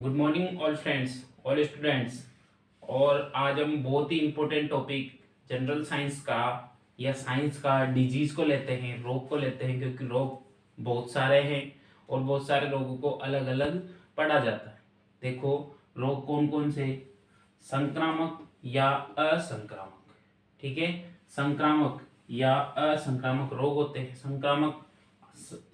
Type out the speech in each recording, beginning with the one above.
Good morning all friends, all students. और आज हम बहुत ही इम्पोर्टेंट टॉपिक जनरल साइंस का या साइंस का डिजीज को लेते हैं, रोग को लेते हैं, क्योंकि रोग बहुत सारे हैं और बहुत सारे रोगों को अलग अलग पढ़ा जाता है। देखो, रोग कौन कौन से, संक्रामक या असंक्रामक। ठीक है, संक्रामक या असंक्रामक रोग होते हैं। संक्रामक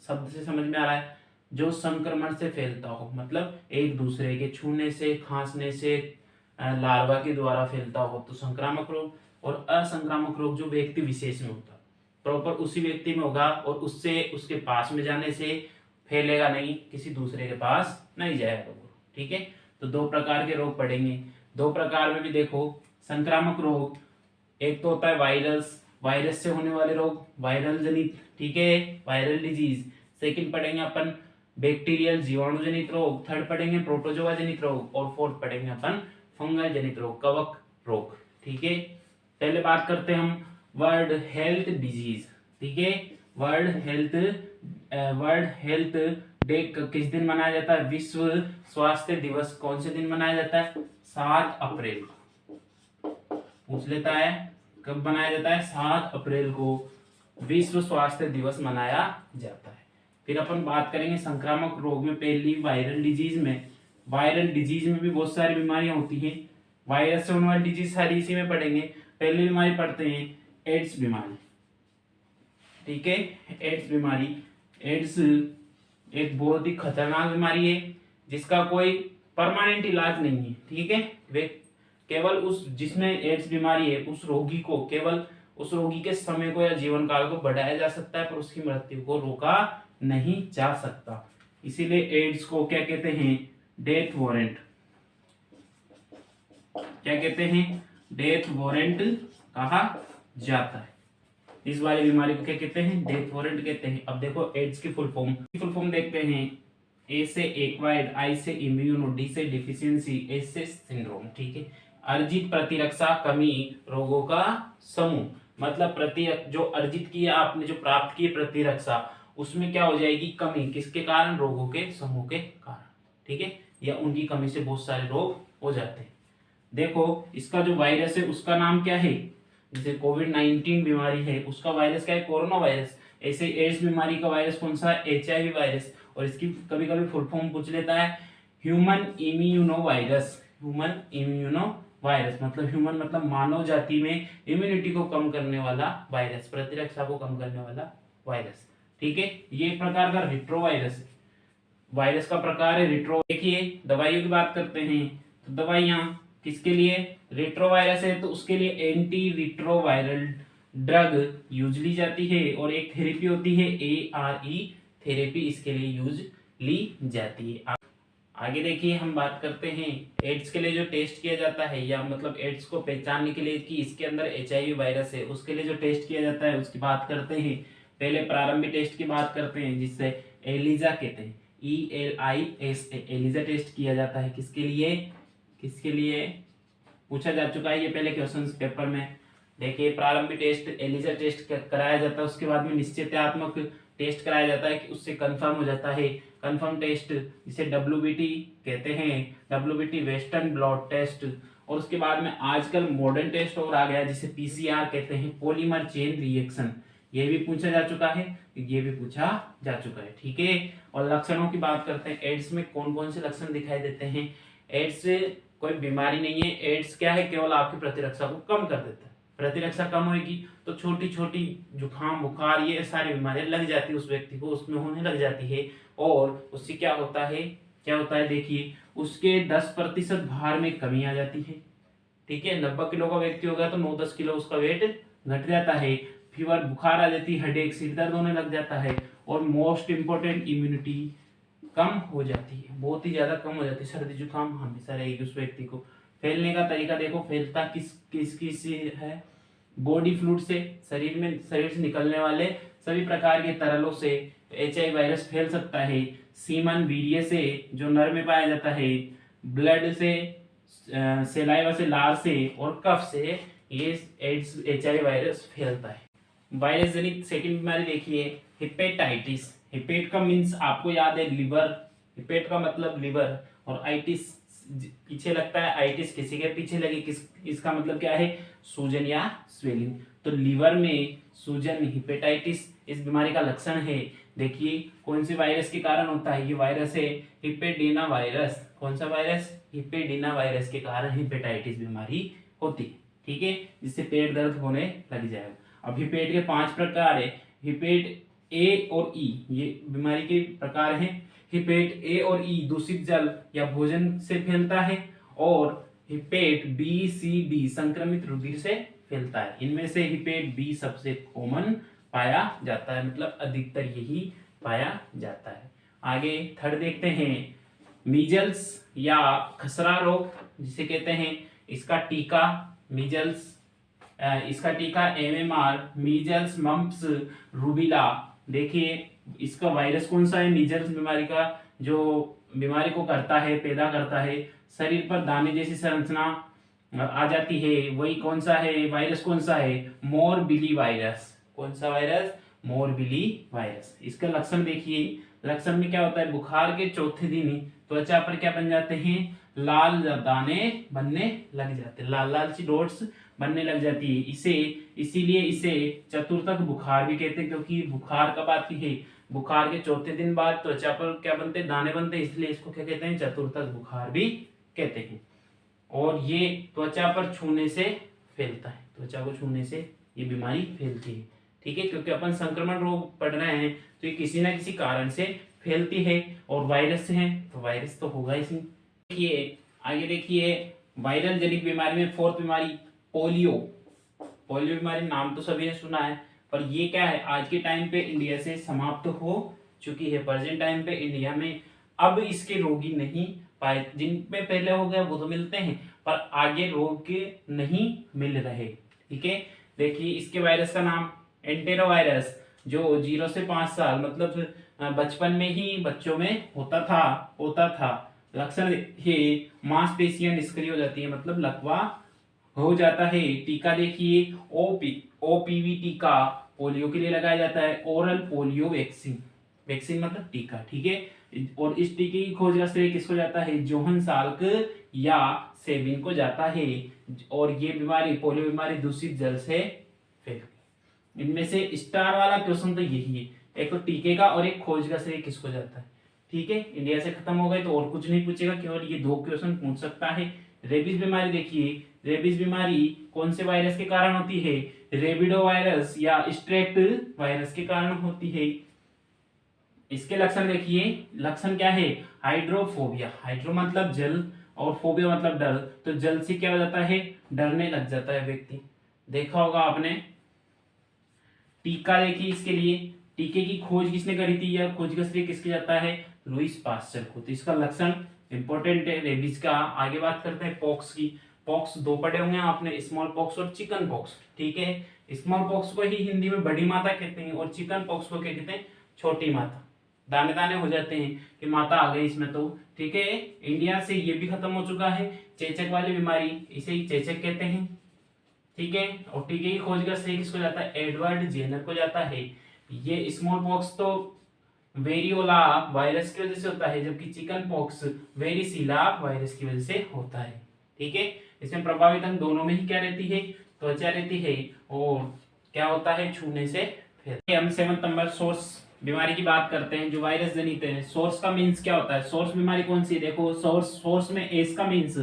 शब्द से समझ में आ रहा है जो संक्रमण से फैलता हो, मतलब एक दूसरे के छूने से, खांसने से, लार्वा के द्वारा फैलता हो तो संक्रामक रोग। और असंक्रामक रोग जो व्यक्ति विशेष में होता, प्रॉपर उसी व्यक्ति में होगा और उससे उसके पास में जाने से फैलेगा नहीं, किसी दूसरे के पास नहीं जाएगा वो। ठीक है, तो दो प्रकार के रोग पड़ेंगे। दो प्रकार में भी देखो, संक्रामक रोग एक तो होता है वायरस, वायरस से होने वाले रोग, वायरल जनित, ठीक है, वायरल डिजीज। सेकंड पढ़ेंगे अपन बैक्टीरियल जीवाणु जनित रोग, थर्ड पढ़ेंगे प्रोटोजोआ जनित रोग और फोर्थ पढ़ेंगे अपन फंगल जनित रोग, कवक रोग। ठीक है, पहले बात करते हैं हम वर्ल्ड हेल्थ डिजीज। ठीक है, वर्ल्ड हेल्थ डे किस दिन मनाया जाता है? विश्व स्वास्थ्य दिवस कौन से दिन मनाया जाता है? 7 अप्रैल को। पूछ लेता है कब मनाया जाता है? 7 अप्रैल को विश्व स्वास्थ्य दिवस मनाया जाता है। फिर अपन बात करेंगे संक्रामक रोग में, पहली वायरल डिजीज में। वायरल डिजीज में भी बहुत सारी बीमारियां होती हैं, वायरस से होने वाली डिजीज सारी इसी में पढ़ेंगे। पहली बीमारी पढ़ते हैं एड्स बीमारी। ठीक है, एड्स बीमारी, एड्स एक बहुत ही खतरनाक बीमारी है जिसका कोई परमानेंट इलाज नहीं है। ठीक है, वे केवल उस जिसमें एड्स बीमारी है उस रोगी को, केवल उस रोगी के समय को या जीवन काल को बढ़ाया जा सकता है, पर उसकी मृत्यु को रोका नहीं जा सकता। इसीलिए एड्स को क्या कहते हैं? Death warrant. क्या कहते हैं? डेथ वारंट कहा जाता है। इस वाली बीमारी को क्या कहते हैं? डेथ वारंट कहते हैं। अब देखो एड्स की फुल फॉर्म देखते हैं। ए से एक्वायर्ड, आई से इम्यूनो, डी से डिफिशियंसी, एस से सिंड्रोम। ठीक है, अर्जित प्रतिरक्षा कमी रोगों का समूह, मतलब जो अर्जित की आपने, जो प्राप्त की प्रतिरक्षा, उसमें क्या हो जाएगी? कमी। किसके कारण? रोगों के समूह के कारण। ठीक है, या उनकी कमी से बहुत सारे रोग हो जाते हैं। देखो, इसका जो वायरस है उसका नाम क्या है? जैसे कोविड-19 बीमारी है उसका वायरस क्या है? Corona virus. ऐसे एड्स बीमारी का वायरस कौन सा है? HIV virus. और इसकी कभी कभी फुल फॉर्म पूछ लेता है human immuno virus. Human immuno virus मतलब ह्यूमन मतलब मानव जाति में इम्यूनिटी को कम करने वाला वायरस, प्रतिरक्षा को कम करने वाला वायरस। ठीक है, ये एक प्रकार का रिट्रो वायरस है, वायरस का प्रकार है रिट्रो। देखिए, दवाइयों की बात करते हैं तो दवाइयां किसके लिए? रेट्रोवायरस है तो उसके लिए एंटी रिट्रोवायरल ड्रग यूज ली जाती है, और एक थेरेपी होती है ARE थेरेपी, इसके लिए यूज ली जाती है। आगे देखिए, हम बात करते हैं एड्स के लिए जो टेस्ट किया जाता है, या मतलब एड्स को पहचानने के लिए कि इसके अंदर HIV वायरस है, उसके लिए जो टेस्ट किया जाता है उसकी बात करते हैं। पहले प्रारंभिक टेस्ट की बात करते हैं जिससे एलिजा कहते हैं, ELISA, एलिजा टेस्ट किया जाता है। किसके लिए? किसके लिए पूछा जा चुका है ये पहले क्वेश्चन पेपर में। देखिए, प्रारंभिक टेस्ट एलिजा टेस्ट कराया जाता है, उसके बाद में निश्चयतात्मक टेस्ट कराया जाता है कि उससे कंफर्म हो जाता है। कंफर्म टेस्ट जिसे WBT कहते हैं, WBT वेस्टर्न ब्लॉट टेस्ट। और उसके बाद में आजकल मॉडर्न टेस्ट और आ गया जिसे PCR कहते हैं, पॉलीमर चेन रिएक्शन। ये भी पूछा जा चुका है, ये भी पूछा जा चुका है। ठीक है, और लक्षणों की बात करते हैं। एड्स में कौन कौन से लक्षण दिखाई देते हैं? एड्स कोई बीमारी नहीं है, एड्स क्या है? केवल आपकी प्रतिरक्षा को कम कर देता है। प्रतिरक्षा कम होगी तो छोटी छोटी जुकाम, बुखार, ये सारी बीमारियां लग जाती है उस व्यक्ति को, उसमें होने लग जाती है। और उससे क्या होता है? क्या होता है? देखिए, उसके 10% भार में कमी आ जाती है। ठीक है, 90 किलो का व्यक्ति होगा तो 9-10 किलो उसका वेट घट जाता है। फीवर, बुखार आ जाती है, हेडेक, सिर दर्द होने लग जाता है। और मोस्ट इंपोर्टेंट, इम्यूनिटी कम हो जाती है, बहुत ही ज्यादा कम हो जाती है। सर्दी जुकाम हमेशा रहेगी उस व्यक्ति को। फैलने का तरीका देखो, फैलता किस से है? बॉडी फ्लूइड से, शरीर से निकलने वाले सभी प्रकार के तरलों से HIV वायरस फैल सकता है। सीमन, वीर्य से जो नर में पाया जाता है, ब्लड से, सेलाइवा से, लार से और कफ से ये एड्स HIV वायरस फैलता है। वायरस जनित सेकंड बीमारी देखिए, हिपेटाइटिस। हिपेट का मीन्स आपको याद है लिवर, हिपेट का मतलब लिवर, और आइटिस पीछे लगता है, आइटिस किसी के पीछे लगे, किस इसका मतलब क्या है, सूजन या स्वेलिंग। तो लीवर में सूजन हिपेटाइटिस इस बीमारी का लक्षण है। देखिए कौन से वायरस के कारण होता है, ये वायरस है हिपेडिना वायरस। कौन सा वायरस, हिपेडिना वायरस के कारण हिपेटाइटिस बीमारी होती है, ठीक है, जिससे पेट दर्द होने लग जाएगा। अब हिपेट के 5 प्रकार है, हिपेट ए और ई, ये बीमारी के प्रकार हैं। हिपेट ए और ई दूषित जल या भोजन से फैलता है, और हिपेट बी सी डी संक्रमित रुधिर से फैलता है। इनमें से हिपेट बी सबसे कॉमन पाया जाता है, मतलब अधिकतर यही पाया जाता है। आगे थर्ड देखते हैं, मीजल्स या खसरा रोग जिसे कहते हैं, इसका टीका मीजल्स, इसका टीका MMR, मीजल्स मम्प्स रूबिला। देखिए इसका वायरस कौन सा है, मीजल्स बीमारी का जो बीमारी को करता है, पैदा करता है, शरीर पर दाने जैसी संरचना आ जाती है, वही कौन सा है वायरस, कौन सा है, मोरबिली वायरस। कौन सा वायरस, मोरबिली वायरस। इसका लक्षण देखिए, लक्षण में क्या होता है, बुखार के चौथे दिन ही त्वचा पर क्या बन जाते हैं, लाल दाने बनने लग जाते हैं, लाल लाल सी डॉट्स बनने लग जाती है। इसीलिए इसे चतुर्थक बुखार भी कहते हैं, क्योंकि बुखार कब आती है, बुखार के चौथे दिन बाद त्वचा पर क्या बनते हैं, दाने बनते हैं, इसलिए इसको क्या कहते हैं, चतुर्थक बुखार भी कहते हैं। और ये त्वचा पर छूने से फैलता है, त्वचा को छूने से ये बीमारी फैलती है, ठीक है, क्योंकि अपन संक्रमण रोग पढ़ रहे हैं तो ये किसी ना किसी कारण से फैलती है, और वायरस से है तो वायरस तो होगा ही। देखिए आगे देखिए, वायरल जनित बीमारी में फोर्थ बीमारी पोलियो। पोलियो बीमारी नाम तो सभी ने सुना है, पर ये क्या है, आज के टाइम पे इंडिया से समाप्त हो चुकी है। प्रेजेंट टाइम पे इंडिया में अब इसके रोगी नहीं पाए, जिनमें पहले हो गया वो तो मिलते हैं, पर आगे रोग के नहीं मिल रहे, ठीक है। देखिए इसके वायरस का नाम एंटेरोवायरस, जो 0 से 5 साल मतलब बचपन में ही बच्चों में होता था। लक्षण देखिए, मांसपेशियां निष्क्रिय हो जाती है, मतलब लकवा हो जाता है। टीका देखिए, ओपीवी टीका पोलियो के लिए लगाया जाता है, ओरल पोलियो वैक्सीन, वैक्सीन मतलब टीका, ठीक है। और इस टीके की खोज का श्रेय किसको जाता है, जोहन साल्क या सेबिन को जाता है। और ये बीमारी, पोलियो बीमारी दूषित जल से फैलती। इनमें से स्टार वाला क्वेश्चन तो यही है, एक तो टीके का और एक खोज का श्रेय किसको जाता है, ठीक है। इंडिया से खत्म हो गए तो और कुछ नहीं पूछेगा, केवल ये 2 क्वेश्चन पूछ सकता है। रेबीज बीमारी देखिए, रेबीज बीमारी कौन से वायरस के कारण होती है, रेबिडो वायरस या स्ट्रेप्ट वायरस के कारण होती है। इसके लक्षण देखिए, लक्षण क्या है, हाइड्रोफोबिया, हाइड्रो मतलब जल और फोबिया मतलब डर, तो जल से क्या हो जाता है, डरने लग जाता है व्यक्ति, देखा होगा आपने। टीका देखिए, इसके लिए टीके की खोज किसने करी थी, या खोज का श्रेय किसके जाता है, लुईस पास्चर को। तो इसका लक्षण इंपॉर्टेंट है रेबीज का। आगे बात करते हैं पॉक्स की। पॉक्स 2 पढ़े होंगे आपने, स्मॉल पॉक्स और चिकन पॉक्स, ठीक है। स्मॉल पॉक्स को ही हिंदी में बड़ी माता कहते हैं, और चिकन पॉक्स को क्या कहते हैं, छोटी माता। दाने दाने हो जाते हैं कि माता आ गई इसमें तो, ठीक है। इंडिया से ये भी खत्म हो चुका है। चेचक वाली बीमारी, इसे ही चेचक कहते हैं, ठीक है। और टीके की खोज का श्रेय किसको जाता है, एडवर्ड जेनर को जाता है। ये स्मॉल पॉक्स तो वेरियोला वायरस की वजह से होता है, जबकि चिकन पॉक्स वेरिसीला वायरस की वजह से होता है, ठीक है। इसमें प्रभावित अंग दोनों में ही क्या रहती है, त्वचा रहती है, और क्या होता है, छूने से फैलता है। हम 7 नंबर सोर्स बीमारी की बात करते हैं, जो वायरस जनित है। सोर्स का मीन्स क्या होता है, सोर्स बीमारी कौन सी है, देखो सोर्स में एस का मीन्स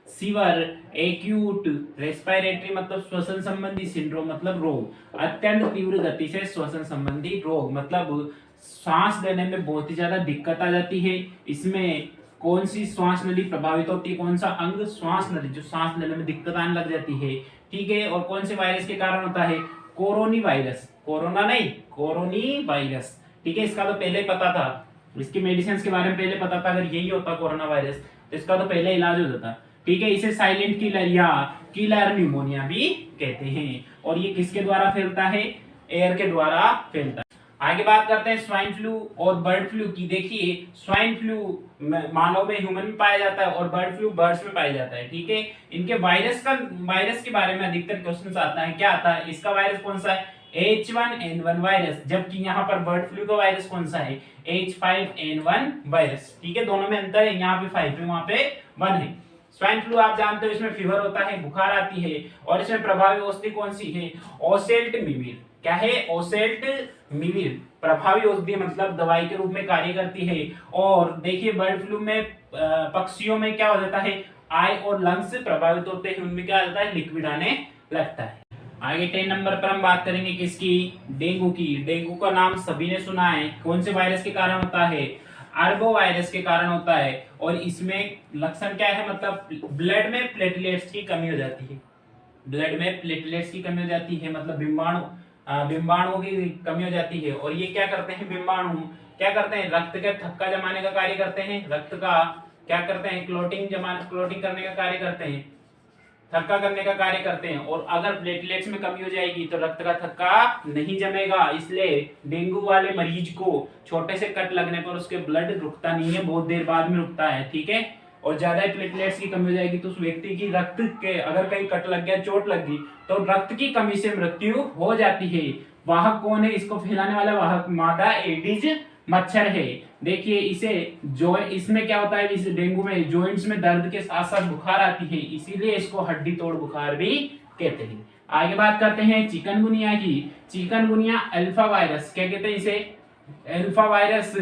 सीवर, एक्यूट रेस्पिरेटरी मतलब श्वसन संबंधी सिंड्रोम मतलब रोग, अत्यंत तीव्र गति से श्वसन संबंधी रोग मतलब सांस लेने में बहुत ही ज्यादा दिक्कत आ जाती है। इसमें कौन सी श्वास नली प्रभावित होती है, कौन सा अंग, श्वास नली, जो सांस लेने में दिक्कत आने लग जाती है, ठीक है। और कौन से वायरस के कारण होता है, कोरोनी वायरस, कोरोना नहीं, कोरोनी वायरस, ठीक है। इसका तो पहले ही पता था, इसकी मेडिसिन के बारे में पहले पता था, अगर यही होता कोरोना वायरस तो इसका तो पहले इलाज हो जाता, ठीक है। इसे साइलेंट किलर या किलर न्यूमोनिया भी कहते हैं। और ये किसके द्वारा फैलता है, एयर के द्वारा फैलता है। आगे बात करते हैं स्वाइन फ्लू और बर्ड फ्लू की। देखिए स्वाइन फ्लू मानव में, ह्यूमन में पाया जाता है, और बर्ड फ्लू बर्ड्स में पाया जाता है, ठीक है। इनके वायरस के बारे में अधिकतर क्वेश्चन आता है, क्या आता है, इसका वायरस कौन सा है, H1N1 वायरस, जबकि यहाँ पर बर्ड फ्लू का वायरस कौन सा है, H5N1 वायरस। ठीक है, दोनों में अंतर है, यहाँ पे 5 है, वहां पे 1 है। स्वाइन फ्लू आप जानते हो, इसमें फीवर होता है, बुखार आती है, और इसमें प्रभावी औषधि कौन सी है, ओसेल्टमिविर। क्या है, ओसेल्टमिविर प्रभावी औषधि मतलब दवाई के रूप में कार्य करती है। और देखिए बर्ड फ्लू में पक्षियों में क्या हो जाता है, आई और लंग्स प्रभावित होते हैं, उनमें क्या हो जाता है, लिक्विड आने लगता है। आगे 10 नंबर पर हम बात करेंगे किसकी, डेंगू की। डेंगू का नाम सभी ने सुना है, कौन से वायरस के कारण होता है, आर्गो वायरस के कारण होता है। और इसमें लक्षण क्या है, मतलब ब्लड में प्लेटलेट्स की कमी हो जाती है, ब्लड में प्लेटलेट्स की कमी हो जाती है, मतलब बिंबाणुओं की कमी हो जाती है। और ये क्या करते हैं, बिंबाणु क्या करते हैं, रक्त का थक्का जमाने का कार्य करते हैं, रक्त का क्या करते हैं, क्लोटिंग करने का कार्य करते हैं, थक्का करने का कार्य करते हैं। और अगर प्लेटलेट्स में कमी हो जाएगी तो रक्त का थक्का नहीं जमेगा, इसलिए डेंगू वाले मरीज को छोटे से कट लगने पर उसके ब्लड रुकता नहीं है, बहुत देर बाद में रुकता है। ठीक है, और ज्यादा प्लेटलेट्स की कमी हो जाएगी तो उस व्यक्ति की रक्त के अगर कहीं कट लग गया, चोट लग गई, तो रक्त की कमी से मृत्यु हो जाती है। वाहक कौन है, इसको फैलाने वाला वाहक मादा एडिज मच्छर है। देखिए इसे जो इसमें क्या होता है, इस डेंगू में जॉइंट्स में दर्द के साथ साथ बुखार आती है, इसीलिए इसको हड्डी तोड़ बुखार भी कहते हैं। आगे बात करते हैं चिकनगुनिया की। चिकनगुनिया अल्फा वायरस, क्या कहते हैं इसे, अल्फा वायरस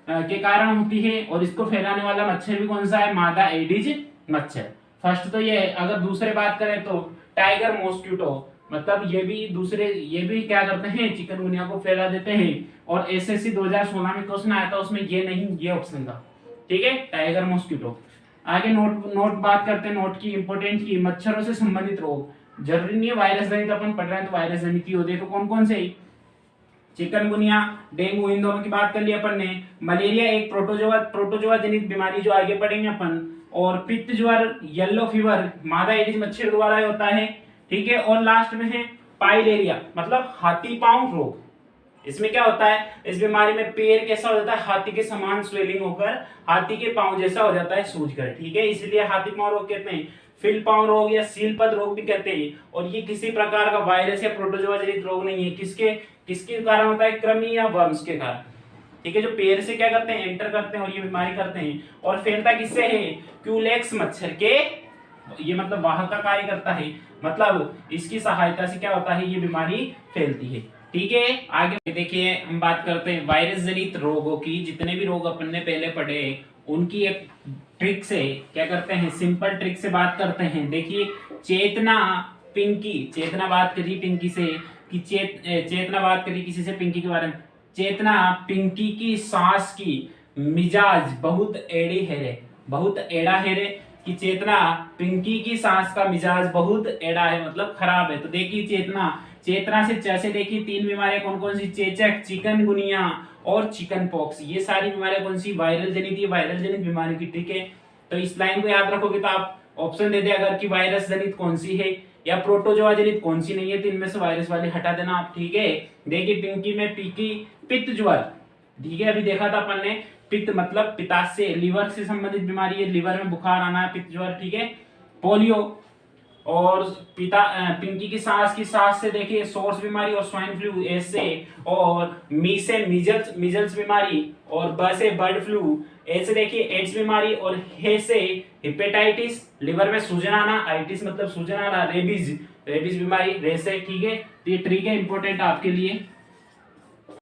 के कारण होती है। और इसको फैलाने वाला मच्छर भी कौन सा है, मादा एडिज मच्छर। फर्स्ट तो ये है। अगर दूसरे बात करें तो टाइगर मॉस्किटो, मतलब ये भी क्या करते हैं, चिकनगुनिया को फैला देते हैं। और एसएससी 2016 में क्वेश्चन आया था, उसमें ये नहीं, ये ऑप्शन था। ठीक है, टाइगर मॉस्किटो। आगे नोट बात करते हैं, नोट की इंपोर्टेंट की, मच्छरों से संबंधित रोग। जरूरी नहीं है वायरस जनित अपन पढ़ रहे हैं तो वायरस जनित ही हो, देखो कौन कौन से, चिकनगुनिया, डेंगू, इन दोनों की बात कर ली अपन ने। मलेरिया एक प्रोटोजोआ जनित बीमारी जो आगे पढ़ेंगे अपन। और पित्त ज्वर, येलो फीवर मादा एडिज मच्छर द्वारा होता है। ठीक है, और लास्ट में है पाइलेरिया, मतलब हाथी पांव रोग। इसमें क्या होता है, इस बीमारी में पैर कैसा हो जाता है, हाथी के समान स्वेलिंग होकर हाथी के पांव जैसा हो जाता है सूजकर। ठीक है, इसलिए हाथी पांव रोग कहते हैं, फिल पांव रोग या सीलपद रोग भी कहते हैं। और ये किसी प्रकार का वायरस या प्रोटोजोआ जनित रोग नहीं है, किसके कारण होता है, कृमि या वर्म्स के कारण। ठीक है, जो पैर से क्या करते हैं, एंटर करते हैं और ये बीमारी करते हैं। और फैलता किससे है, क्यूलेक्स मच्छर के, ये मतलब वाहक का कार्य करता है, मतलब इसकी सहायता से क्या होता है, ये बीमारी फैलती है। ठीक है, आगे देखिए हम बात करते हैं वायरस जनित रोगों की। जितने भी रोग अपन ने पहले पढ़े उनकी एक ट्रिक से क्या करते हैं, सिंपल ट्रिक से बात करते हैं। देखिए चेतना बात करी पिंकी से कि चेतना बात करी किसी से पिंकी के बारे में। चेतना, पिंकी की सांस की मिजाज बहुत एड़ा है रे कि चेतना, पिंकी की सांस का मिजाज बहुत एड़ा है, मतलब खराब है। तो देखिए चेतना से जैसे देखिए 3 बीमारियां कौन कौन सी, चेचक, चिकनगुनिया और चिकन पॉक्स, ये सारी बीमारियां कौन सी, वायरल जनित, ये वायरल जनित बीमारी की। ठीक है, तो इस लाइन को याद रखोगे तो आप ऑप्शन दे दे अगर कि वायरस जनित कौन सी है या प्रोटोजोआ जनित कौन सी नहीं है, तो इनमें से वायरस वाली हटा देना आप। ठीक है, देखिए पिंकी में पित्त ज्वर। ठीक है, अभी देखा था अपन ने, पित्त मतलब पित्ताशय, लिवर से संबंधित बीमारी है, लिवर में बुखार आना है, पित्त ज्वर। ठीक है, पोलियो। और पिंकी की सांस से देखिए सोर्स बीमारी और स्वाइन फ्लू ऐसे। और मी से मिजल्स बीमारी, और ब से बर्ड फ्लू, ए से देखिए एड्स बीमारी, और हे से हेपेटाइटिस, लिवर में सूजन आना, आइटिस मतलब सूजन आना, रेबीज बीमारी, रे से। ठीक है, तो ये ट्रिक है इंपॉर्टेंट आपके लिए।